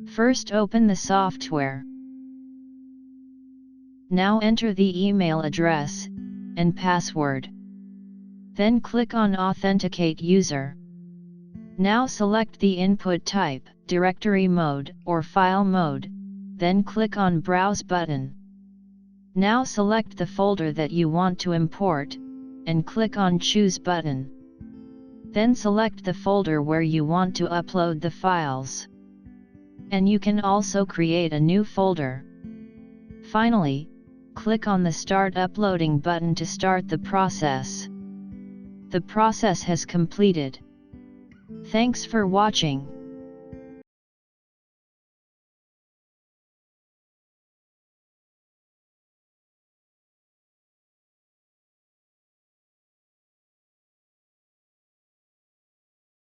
First open the software. Now enter the email address and password. Then click on Authenticate User. Now select the input type, directory mode or file mode, then click on Browse button. Now select the folder that you want to import, and click on Choose button. Then select the folder where you want to upload the files. And you can also create a new folder. Finally, click on the Start Uploading button to start the process. The process has completed. Thanks for watching.